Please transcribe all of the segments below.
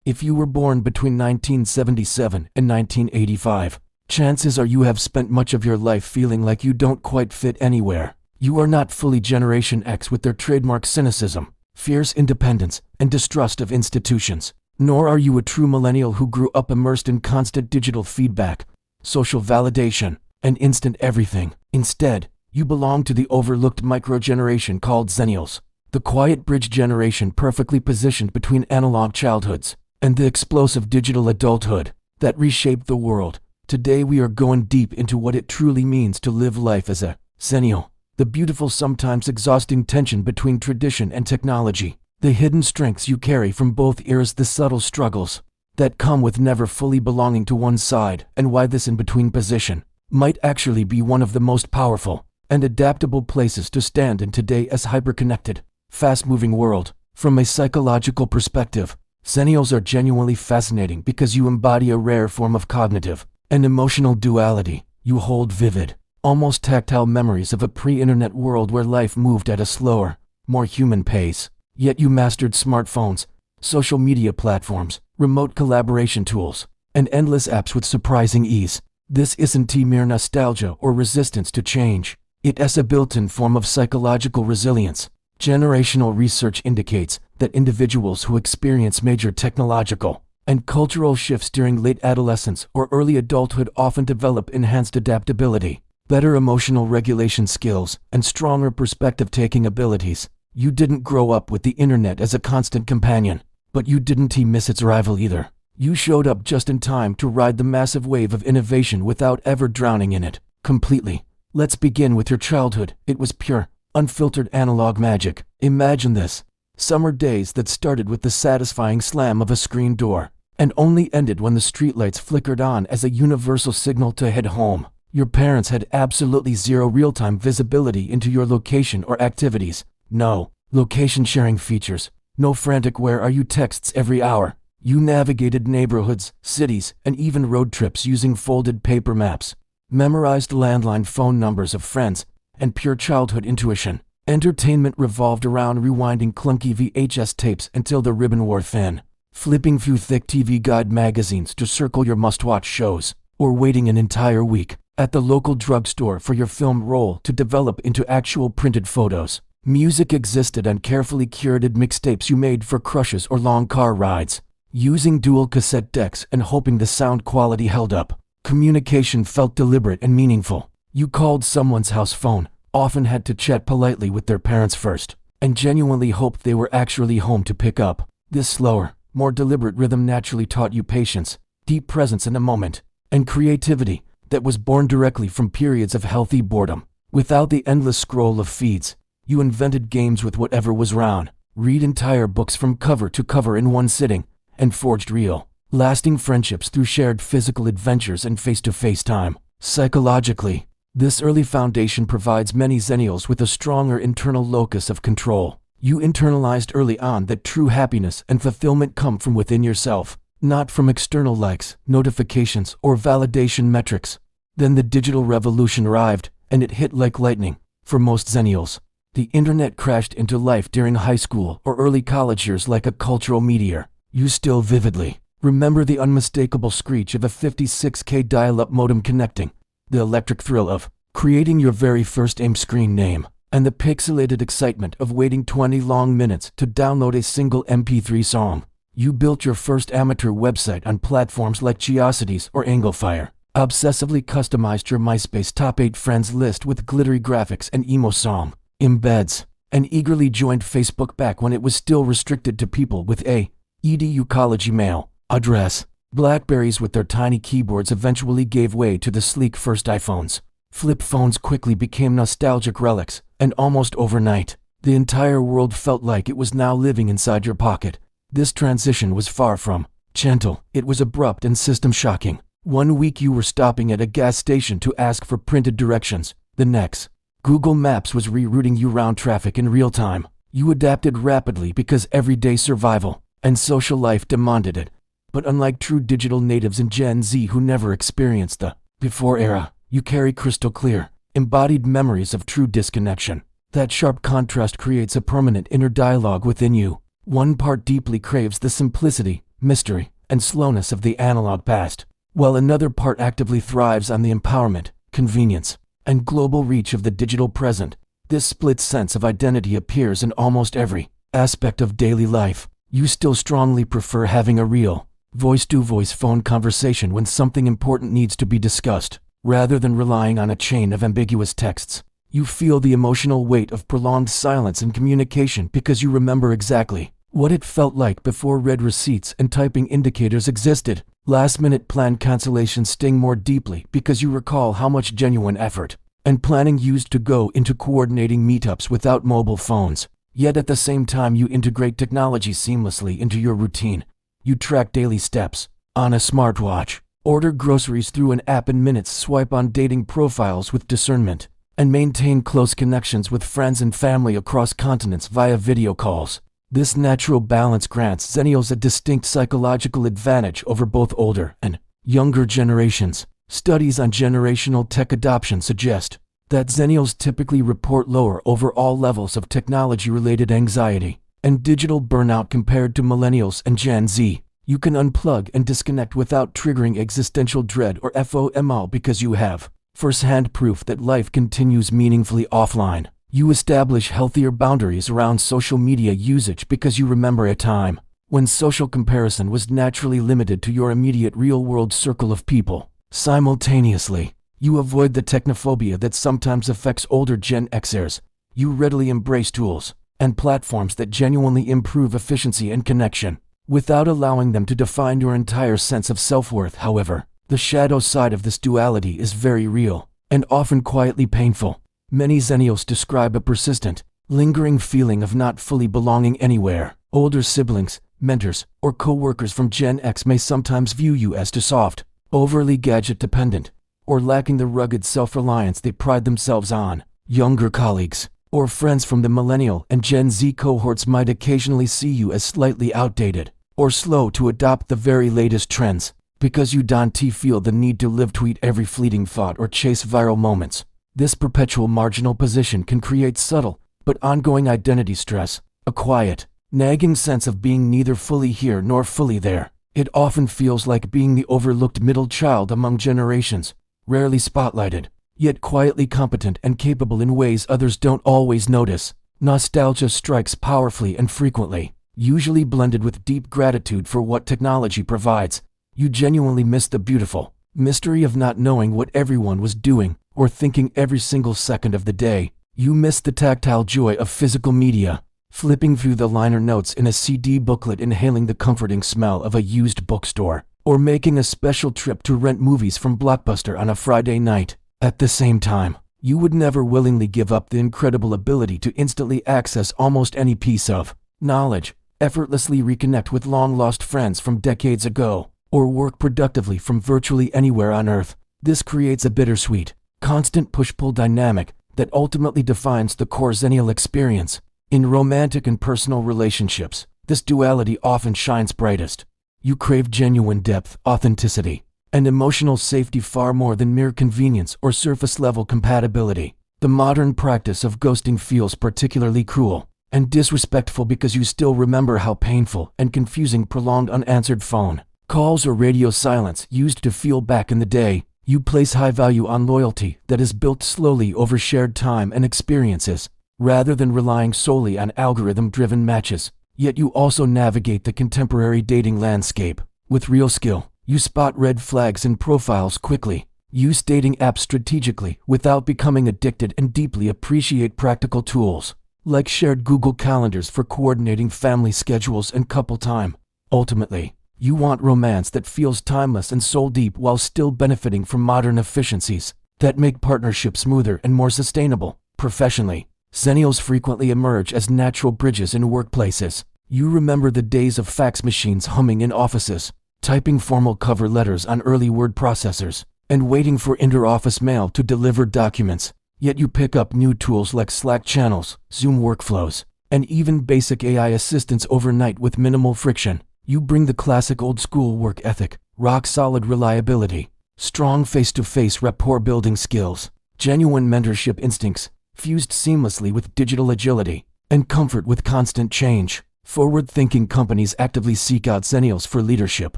If you were born between 1977 and 1985, chances are you have spent much of your life feeling like you don't quite fit anywhere. You are not fully Generation X with their trademark cynicism, fierce independence, and distrust of institutions. Nor are you a true millennial who grew up immersed in constant digital feedback, social validation, and instant everything. Instead, you belong to the overlooked microgeneration called Xennials, the quiet bridge generation perfectly positioned between analog childhoods and the explosive digital adulthood that reshaped the world. Today we are going deep into what it truly means to live life as a Xennial, the beautiful, sometimes exhausting tension between tradition and technology, the hidden strengths you carry from both eras, the subtle struggles that come with never fully belonging to one side, and why this in-between position might actually be one of the most powerful and adaptable places to stand in today as hyper-connected, fast-moving world. From a psychological perspective, Xennials are genuinely fascinating because you embody a rare form of cognitive and emotional duality. You hold vivid, almost tactile memories of a pre-internet world where life moved at a slower, more human pace. Yet you mastered smartphones, social media platforms, remote collaboration tools, and endless apps with surprising ease. This isn't mere nostalgia or resistance to change. It is a built-in form of psychological resilience. Generational research indicates that individuals who experience major technological and cultural shifts during late adolescence or early adulthood often develop enhanced adaptability, better emotional regulation skills, and stronger perspective-taking abilities. You didn't grow up with the internet as a constant companion, but you didn't miss its arrival either. You showed up just in time to ride the massive wave of innovation without ever drowning in it completely. Let's begin with your childhood. It was pure, unfiltered analog magic. Imagine this: summer days that started with the satisfying slam of a screen door and only ended when the streetlights flickered on as a universal signal to head home. Your parents had absolutely zero real-time visibility into your location or activities. No location sharing features, no frantic "where are you" texts every hour. You navigated neighborhoods, cities, and even road trips using folded paper maps, memorized landline phone numbers of friends, and pure childhood intuition. Entertainment revolved around rewinding clunky VHS tapes until the ribbon wore thin, flipping through thick TV guide magazines to circle your must-watch shows, or waiting an entire week at the local drugstore for your film roll to develop into actual printed photos. Music existed on carefully curated mixtapes you made for crushes or long car rides, using dual cassette decks and hoping the sound quality held up. Communication felt deliberate and meaningful. You called someone's house phone, often had to chat politely with their parents first, and genuinely hoped they were actually home to pick up. This slower, more deliberate rhythm naturally taught you patience, deep presence in the moment, and creativity that was born directly from periods of healthy boredom. Without the endless scroll of feeds, you invented games with whatever was around, read entire books from cover to cover in one sitting, and forged real, lasting friendships through shared physical adventures and face-to-face time. Psychologically, this early foundation provides many Xennials with a stronger internal locus of control. You internalized early on that true happiness and fulfillment come from within yourself, not from external likes, notifications, or validation metrics. Then the digital revolution arrived, and it hit like lightning. For most Xennials, the internet crashed into life during high school or early college years like a cultural meteor. You still vividly remember the unmistakable screech of a 56K dial-up modem connecting, the electric thrill of creating your very first AIM screen name, and the pixelated excitement of waiting 20 long minutes to download a single MP3 song. You built your first amateur website on platforms like Geocities or Anglefire, obsessively customized your MySpace top 8 friends list with glittery graphics and emo song embeds, and eagerly joined Facebook back when it was still restricted to people with a edu college email address. Blackberries with their tiny keyboards eventually gave way to the sleek first iPhones. Flip phones quickly became nostalgic relics, and almost overnight, the entire world felt like it was now living inside your pocket. This transition was far from gentle. It was abrupt and system-shocking. One week you were stopping at a gas station to ask for printed directions. The next, Google Maps was rerouting you around traffic in real time. You adapted rapidly because everyday survival and social life demanded it. But unlike true digital natives in Gen Z who never experienced the before era, you carry crystal clear, embodied memories of true disconnection. That sharp contrast creates a permanent inner dialogue within you. One part deeply craves the simplicity, mystery, and slowness of the analog past, while another part actively thrives on the empowerment, convenience, and global reach of the digital present. This split sense of identity appears in almost every aspect of daily life. You still strongly prefer having a real, voice-to-voice phone conversation when something important needs to be discussed, rather than relying on a chain of ambiguous texts. You feel the emotional weight of prolonged silence in communication because you remember exactly what it felt like before read receipts and typing indicators existed. Last-minute planned cancellations sting more deeply because you recall how much genuine effort and planning used to go into coordinating meetups without mobile phones. Yet at the same time you integrate technology seamlessly into your routine. You track daily steps on a smartwatch, order groceries through an app in minutes, swipe on dating profiles with discernment, and maintain close connections with friends and family across continents via video calls. This natural balance grants Xennials a distinct psychological advantage over both older and younger generations. Studies on generational tech adoption suggest that Xennials typically report lower overall levels of technology-related anxiety and digital burnout compared to Millennials and Gen Z. You can unplug and disconnect without triggering existential dread or FOMO because you have first-hand proof that life continues meaningfully offline. You establish healthier boundaries around social media usage because you remember a time when social comparison was naturally limited to your immediate real-world circle of people. Simultaneously, you avoid the technophobia that sometimes affects older Gen Xers. You readily embrace tools and platforms that genuinely improve efficiency and connection, without allowing them to define your entire sense of self-worth. However, the shadow side of this duality is very real and often quietly painful. Many Xennials describe a persistent, lingering feeling of not fully belonging anywhere. Older siblings, mentors, or co-workers from Gen X may sometimes view you as too soft, overly gadget-dependent, or lacking the rugged self-reliance they pride themselves on. Younger colleagues or friends from the Millennial and Gen Z cohorts might occasionally see you as slightly outdated or slow to adopt the very latest trends, because you don't feel the need to live tweet every fleeting thought or chase viral moments. This perpetual marginal position can create subtle but ongoing identity stress, a quiet, nagging sense of being neither fully here nor fully there. It often feels like being the overlooked middle child among generations, rarely spotlighted, yet quietly competent and capable in ways others don't always notice. Nostalgia strikes powerfully and frequently, usually blended with deep gratitude for what technology provides. You genuinely miss the beautiful mystery of not knowing what everyone was doing or thinking every single second of the day. You miss the tactile joy of physical media, flipping through the liner notes in a CD booklet, inhaling the comforting smell of a used bookstore, or making a special trip to rent movies from Blockbuster on a Friday night. At the same time, you would never willingly give up the incredible ability to instantly access almost any piece of knowledge, effortlessly reconnect with long-lost friends from decades ago, or work productively from virtually anywhere on Earth. This creates a bittersweet, constant push-pull dynamic that ultimately defines the core Xennial experience. In romantic and personal relationships, this duality often shines brightest. You crave genuine depth, authenticity, and emotional safety far more than mere convenience or surface-level compatibility. The modern practice of ghosting feels particularly cruel and disrespectful because you still remember how painful and confusing prolonged unanswered phone calls or radio silence used to feel back in the day. You place high value on loyalty that is built slowly over shared time and experiences, rather than relying solely on algorithm-driven matches. Yet you also navigate the contemporary dating landscape with real skill. You spot red flags in profiles quickly, use dating apps strategically without becoming addicted, and deeply appreciate practical tools like shared Google Calendars for coordinating family schedules and couple time. Ultimately, you want romance that feels timeless and soul-deep while still benefiting from modern efficiencies that make partnerships smoother and more sustainable. Professionally, Xennials frequently emerge as natural bridges in workplaces. You remember the days of fax machines humming in offices, typing formal cover letters on early word processors, and waiting for inter-office mail to deliver documents. Yet you pick up new tools like Slack channels, Zoom workflows, and even basic AI assistants overnight with minimal friction. You bring the classic old-school work ethic, rock-solid reliability, strong face-to-face rapport-building skills, genuine mentorship instincts, fused seamlessly with digital agility, and comfort with constant change. Forward-thinking companies actively seek out Xennials for leadership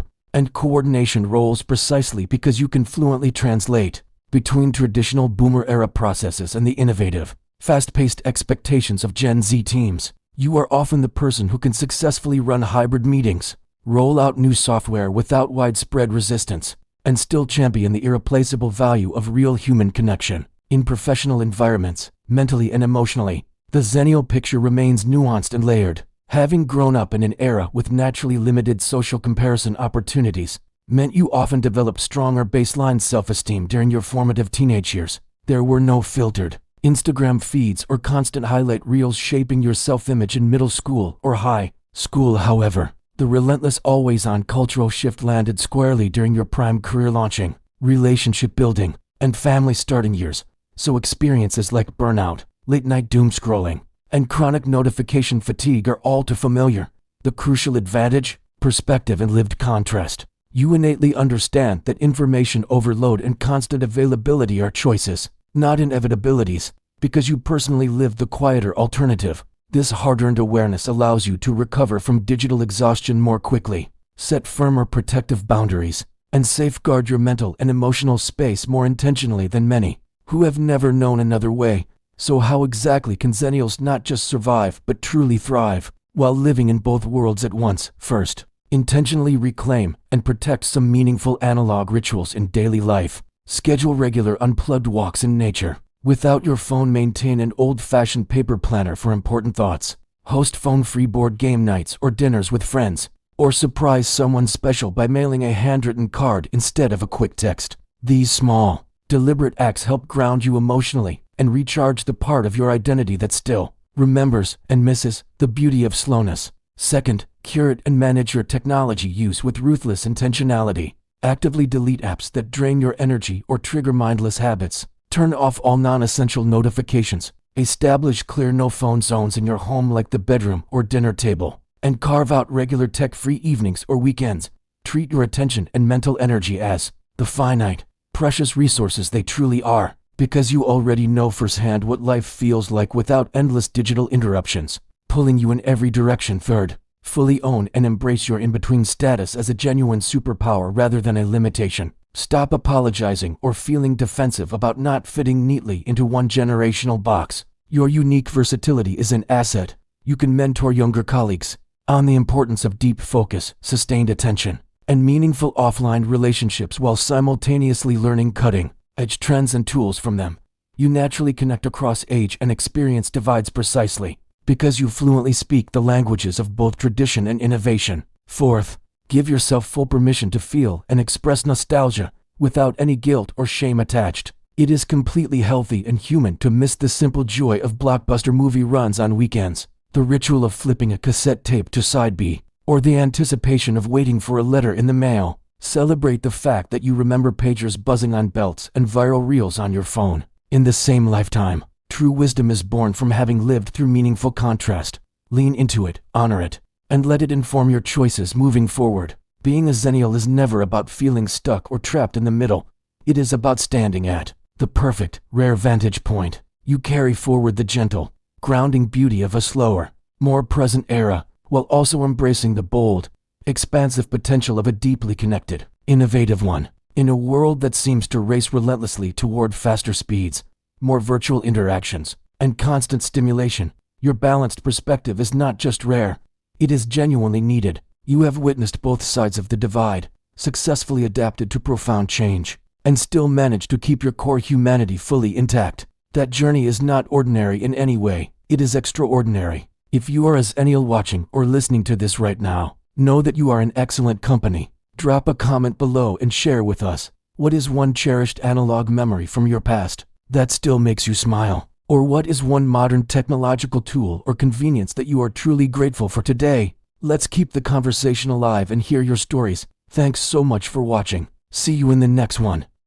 and coordination roles precisely because you can fluently translate between traditional boomer-era processes and the innovative, fast-paced expectations of Gen Z teams. You are often the person who can successfully run hybrid meetings, roll out new software without widespread resistance, and still champion the irreplaceable value of real human connection. In professional environments, mentally and emotionally, the Xennial picture remains nuanced and layered. Having grown up in an era with naturally limited social comparison opportunities meant you often developed stronger baseline self-esteem during your formative teenage years. There were no filtered Instagram feeds or constant highlight reels shaping your self-image in middle school or high school. However, the relentless always-on cultural shift landed squarely during your prime career launching, relationship building, and family starting years. So experiences like burnout, late-night doom scrolling, and chronic notification fatigue are all too familiar. The crucial advantage? Perspective and lived contrast. You innately understand that information overload and constant availability are choices, not inevitabilities, because you personally lived the quieter alternative. This hard-earned awareness allows you to recover from digital exhaustion more quickly, set firmer protective boundaries, and safeguard your mental and emotional space more intentionally than many who have never known another way. So how exactly can Xennials not just survive but truly thrive while living in both worlds at once? First, intentionally reclaim and protect some meaningful analog rituals in daily life. Schedule regular unplugged walks in nature. Without your phone, maintain an old-fashioned paper planner for important thoughts. Host phone-free board game nights or dinners with friends, or surprise someone special by mailing a handwritten card instead of a quick text. These small, deliberate acts help ground you emotionally and recharge the part of your identity that still remembers and misses the beauty of slowness. Second, curate and manage your technology use with ruthless intentionality. Actively delete apps that drain your energy or trigger mindless habits. Turn off all non-essential notifications. Establish clear no-phone zones in your home like the bedroom or dinner table. And carve out regular tech-free evenings or weekends. Treat your attention and mental energy as the finite, precious resources they truly are, because you already know firsthand what life feels like without endless digital interruptions, pulling you in every direction. Third, fully own and embrace your in-between status as a genuine superpower rather than a limitation. Stop apologizing or feeling defensive about not fitting neatly into one generational box. Your unique versatility is an asset. You can mentor younger colleagues on the importance of deep focus, sustained attention, and meaningful offline relationships while simultaneously learning cutting-edge trends and tools from them. You naturally connect across age and experience divides precisely because you fluently speak the languages of both tradition and innovation. Fourth, give yourself full permission to feel and express nostalgia without any guilt or shame attached. It is completely healthy and human to miss the simple joy of blockbuster movie runs on weekends, the ritual of flipping a cassette tape to side B, or the anticipation of waiting for a letter in the mail. Celebrate the fact that you remember pagers buzzing on belts and viral reels on your phone. In the same lifetime, true wisdom is born from having lived through meaningful contrast. Lean into it, honor it, and let it inform your choices moving forward. Being a Xennial is never about feeling stuck or trapped in the middle. It is about standing at the perfect, rare vantage point. You carry forward the gentle, grounding beauty of a slower, more present era, while also embracing the bold, expansive potential of a deeply connected, innovative one. In a world that seems to race relentlessly toward faster speeds, more virtual interactions, and constant stimulation, your balanced perspective is not just rare. It is genuinely needed. You have witnessed both sides of the divide, successfully adapted to profound change, and still managed to keep your core humanity fully intact. That journey is not ordinary in any way. It is extraordinary. If you are a Xennial watching or listening to this right now, know that you are in excellent company. Drop a comment below and share with us. What is one cherished analog memory from your past that still makes you smile? Or what is one modern technological tool or convenience that you are truly grateful for today? Let's keep the conversation alive and hear your stories. Thanks so much for watching. See you in the next one.